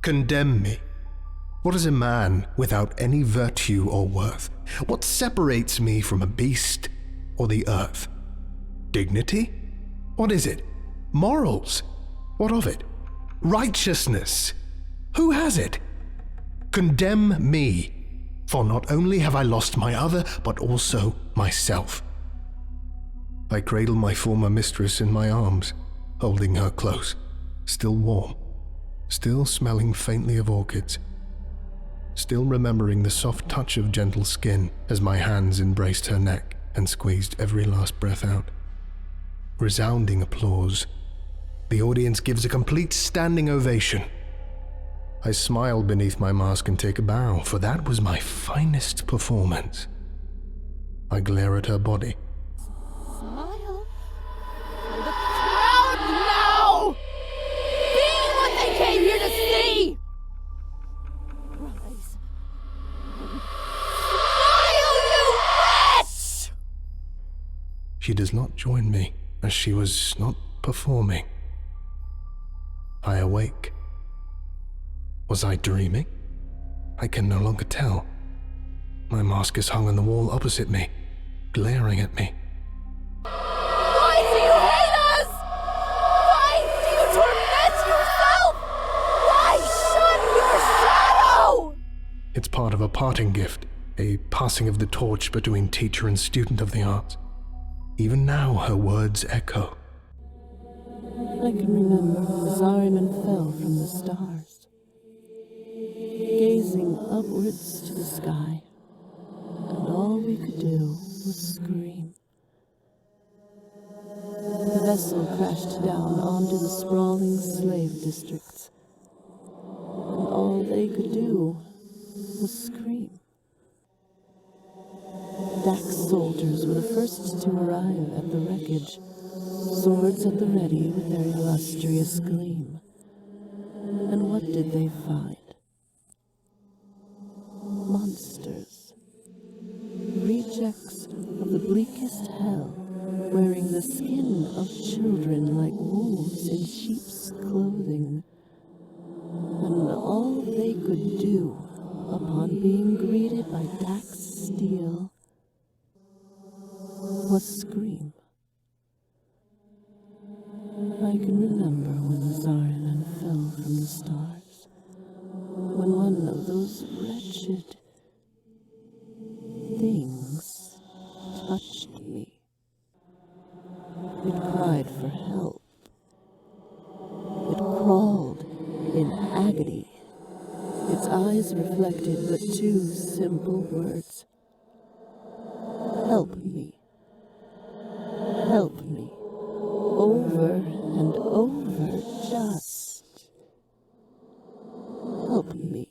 condemn me. What is a man without any virtue or worth? What separates me from a beast or the earth? Dignity? What is it? Morals? What of it? Righteousness? Who has it? Condemn me, for not only have I lost my other, but also myself. I cradle my former mistress in my arms, holding her close, still warm, still smelling faintly of orchids, still remembering the soft touch of gentle skin as my hands embraced her neck and squeezed every last breath out. Resounding applause. The audience gives a complete standing ovation. I smile beneath my mask and take a bow, for that was my finest performance. I glare at her body. Smile for the crowd now! Be what they came here to see! Rise. Smile, you wretch! She does not join me, as she was not performing. I awake. Was I dreaming? I can no longer tell. My mask is hung on the wall opposite me, glaring at me. Why do you hate us? Why do you torment yourself? Why shun your shadow? It's part of a parting gift, a passing of the torch between teacher and student of the arts. Even now, her words echo. I can remember when Zariman fell from the stars, gazing upwards to the sky, and all we could do was scream. The vessel crashed down onto the sprawling slave districts, and all they could do was scream. Dax soldiers were the first to arrive at the wreckage, swords at the ready with their illustrious gleam. And what did they find? Monsters. Rejects of the bleakest hell, wearing the skin of children like wolves in sheep's clothing. And all they could do, upon being greeted by Dax steel, was scream. I can remember when the Zariman fell from the stars, when one of those wretched things touched me. It cried for help. It crawled in agony. Its eyes reflected but two simple words. Help me. Help me. Over and over, just help me.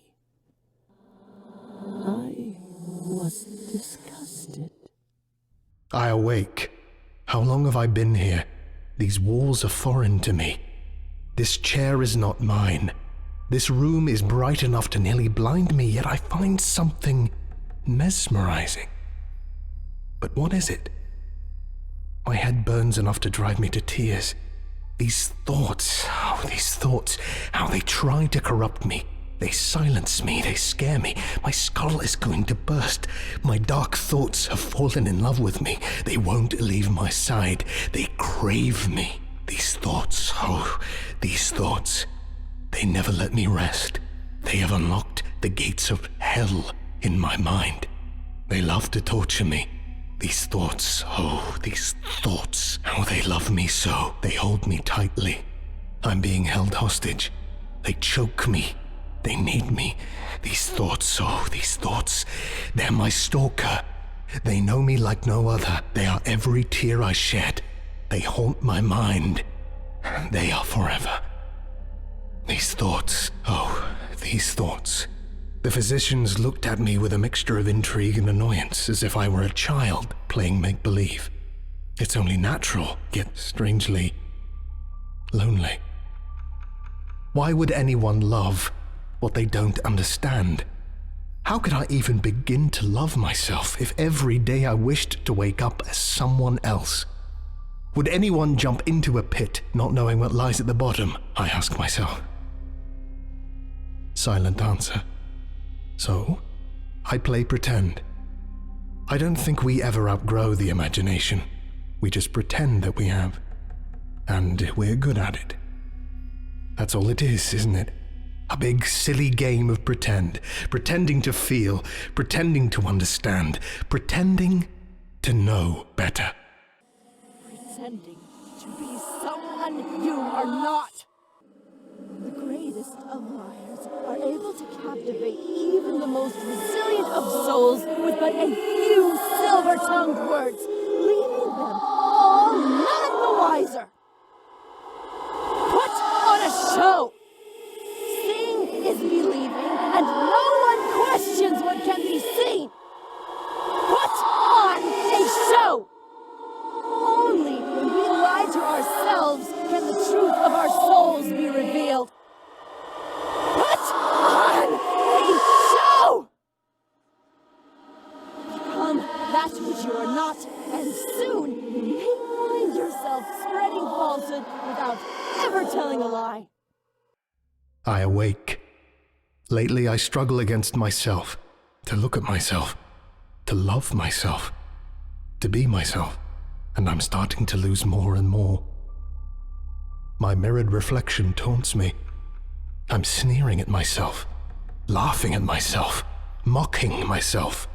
I was disgusted. I awake. How long have I been here? These walls are foreign to me. This chair is not mine. This room is bright enough to nearly blind me, yet I find something mesmerizing. But what is it? My head burns enough to drive me to tears. These thoughts, how they try to corrupt me. They silence me, they scare me. My skull is going to burst. My dark thoughts have fallen in love with me. They won't leave my side. They crave me. These thoughts, they never let me rest. They have unlocked the gates of hell in my mind. They love to torture me. These thoughts, how they love me so. They hold me tightly. I'm being held hostage. They choke me. They need me. These thoughts, they're my stalker. They know me like no other. They are every tear I shed. They haunt my mind. They are forever. These thoughts. The physicians looked at me with a mixture of intrigue and annoyance, as if I were a child playing make-believe. It's only natural, yet strangely lonely. Why would anyone love what they don't understand? How could I even begin to love myself if every day I wished to wake up as someone else? Would anyone jump into a pit not knowing what lies at the bottom? I ask myself. Silent answer. So, I play pretend. I don't think we ever outgrow the imagination. We just pretend that we have. And we're good at it. That's all it is, isn't it? A big, silly game of pretend. Pretending to feel, pretending to understand, pretending to know better. Pretending to be someone you are not. The greatest of liars are able to captivate even the most resilient of souls with but a few silver-tongued words, leaving them all none the wiser. Put on a show! Seeing is believing, and no one questions what can be seen. Put on a show! Only when we lie to ourselves can the truth of our souls be revealed. Put on a show! Become that which you are not, and soon you may find yourself spreading falsehood without ever telling a lie. I awake. Lately I struggle against myself, to look at myself, to love myself, to be myself, and I'm starting to lose more and more. My mirrored reflection taunts me. I'm sneering at myself, laughing at myself, mocking myself.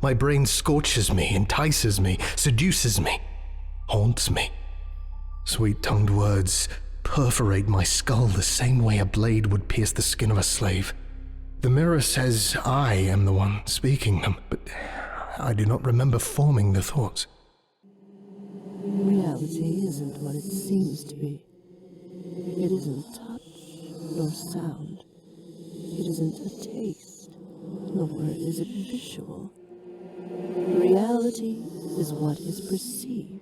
My brain scorches me, entices me, seduces me, haunts me. Sweet-tongued words perforate my skull the same way a blade would pierce the skin of a slave. The mirror says I am the one speaking them, but I do not remember forming the thoughts. Reality isn't what it seems to be. It isn't touch nor sound. It isn't a taste, nor is it visual. Reality is what is perceived,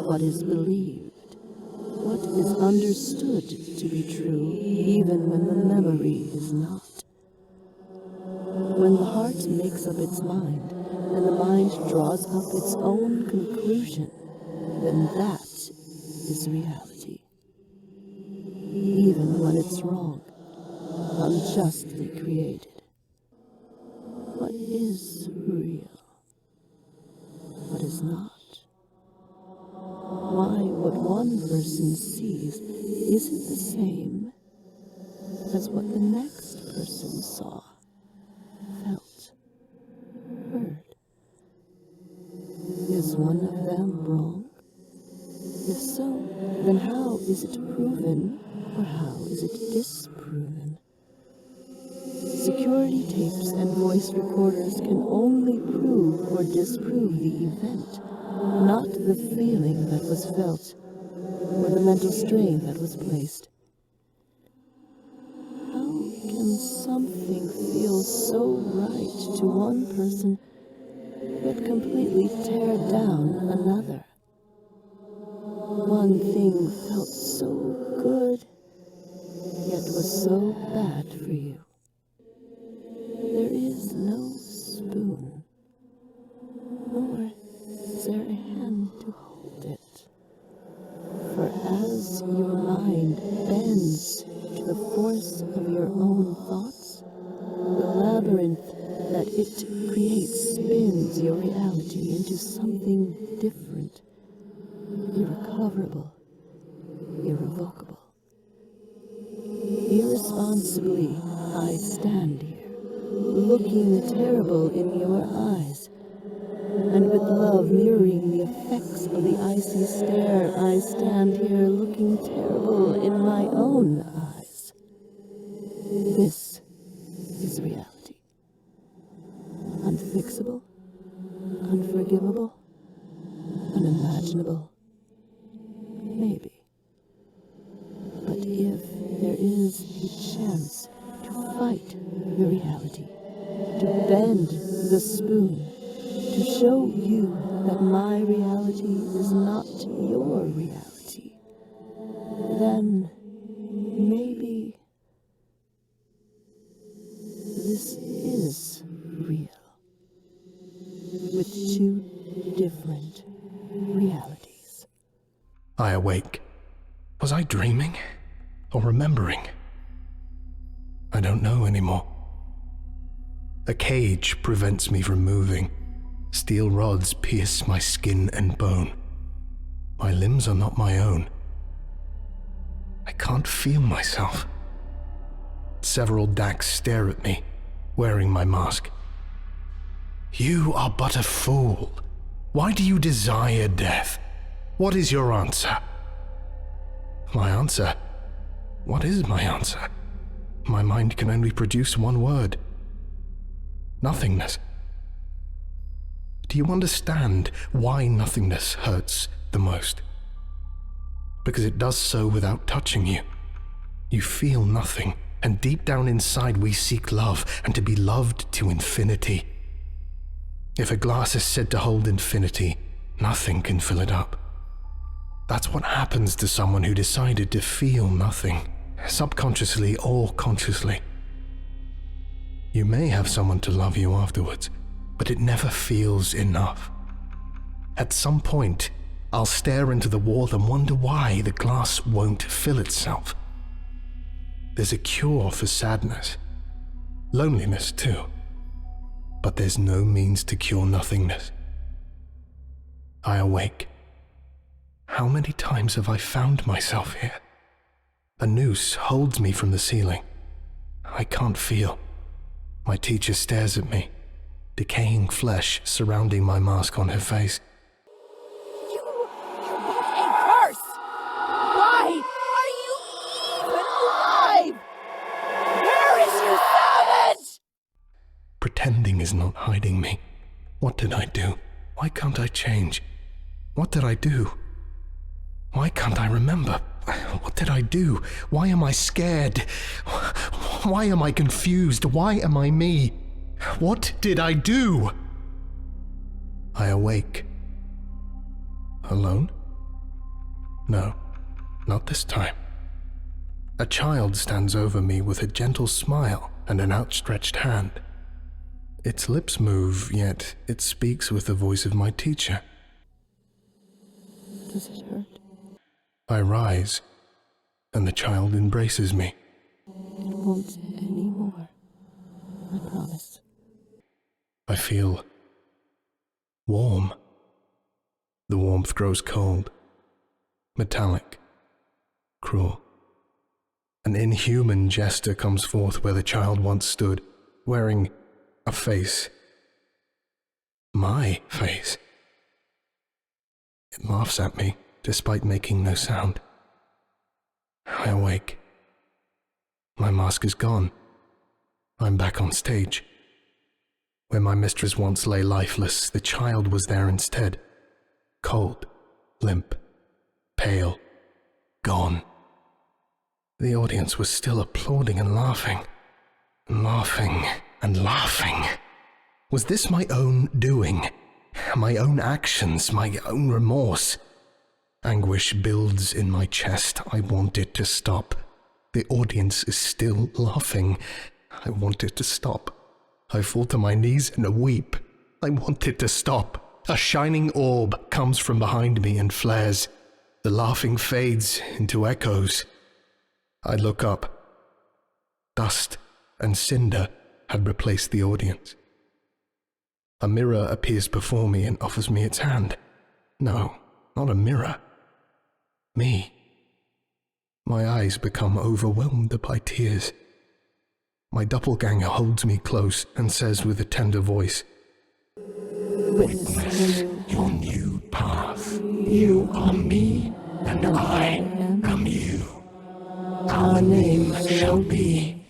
what is believed, what is understood to be true, even when the memory is not. When the heart makes up its mind, and the mind draws up its own conclusion, then that is reality. Even when it's wrong, unjustly created. What is real? What is not? Why what one person sees isn't the same as what the next person saw, felt, heard. Is one of them wrong? If so, then how is it proven, or how is it disproven? Security tapes and voice recorders can only prove or disprove the event, not the feeling that was felt, or the mental strain that was placed. How can something feel so right to one person, yet completely tear down another? One thing felt so good, yet was so bad for you. There is no spoon, nor is there a hand to hold it. For as your mind bends to the force of your own thoughts, the labyrinth that it creates spins your reality into something different, irrecoverable, irrevocable. Irresponsibly, I stand here, looking terrible in your eyes, and with love mirroring the effects of the icy stare, I stand here looking terrible in my own eyes. This is reality. Unfixable, unforgivable, unimaginable. Maybe. But if there is a chance to fight the reality, to bend the spoon, to show you that my reality is not your reality, then maybe this is real, with two different realities. I awake. Was I dreaming or remembering? I don't know anymore. A cage prevents me from moving. Steel rods pierce my skin and bone. My limbs are not my own. I can't feel myself. Several Dax stare at me, wearing my mask. You are but a fool. Why do you desire death? What is your answer? My answer? What is my answer? My mind can only produce one word. Nothingness. Do you understand why nothingness hurts the most? Because it does so without touching you. You feel nothing, and deep down inside we seek love, and to be loved to infinity. If a glass is said to hold infinity, nothing can fill it up. That's what happens to someone who decided to feel nothing, subconsciously or consciously. You may have someone to love you afterwards, but it never feels enough. At some point, I'll stare into the wall and wonder why the glass won't fill itself. There's a cure for sadness, loneliness too, but there's no means to cure nothingness. I awake. How many times have I found myself here? A noose holds me from the ceiling. I can't feel. My teacher stares at me, decaying flesh surrounding my mask on her face. You what a curse! Why are you even alive? Perish, you savage! Pretending is not hiding me. What did I do? Why can't I change? What did I do? Why can't I remember? What did I do? Why am I scared? Why am I confused? Why am I me? What did I do? I awake. Alone? No, not this time. A child stands over me with a gentle smile and an outstretched hand. Its lips move, yet it speaks with the voice of my teacher. Does it hurt? I rise, and the child embraces me. It won't anymore. I promise. I feel warm. The warmth grows cold, metallic, cruel. An inhuman gesture comes forth where the child once stood, wearing a face. My face. It laughs at me, despite making no sound. I awake. My mask is gone. I'm back on stage. Where my mistress once lay lifeless, the child was there instead. Cold, limp, pale, gone. The audience was still applauding and laughing. Laughing and laughing. Was this my own doing? My own actions, my own remorse? Anguish builds in my chest. I want it to stop. The audience is still laughing. I want it to stop. I fall to my knees and weep. I want it to stop. A shining orb comes from behind me and flares. The laughing fades into echoes. I look up. Dust and cinder had replaced the audience. A mirror appears before me and offers me its hand. No, not a mirror. Me. My eyes become overwhelmed by tears. My doppelganger holds me close and says with a tender voice, "Witness your new path. You are me, and I am you. Our name shall be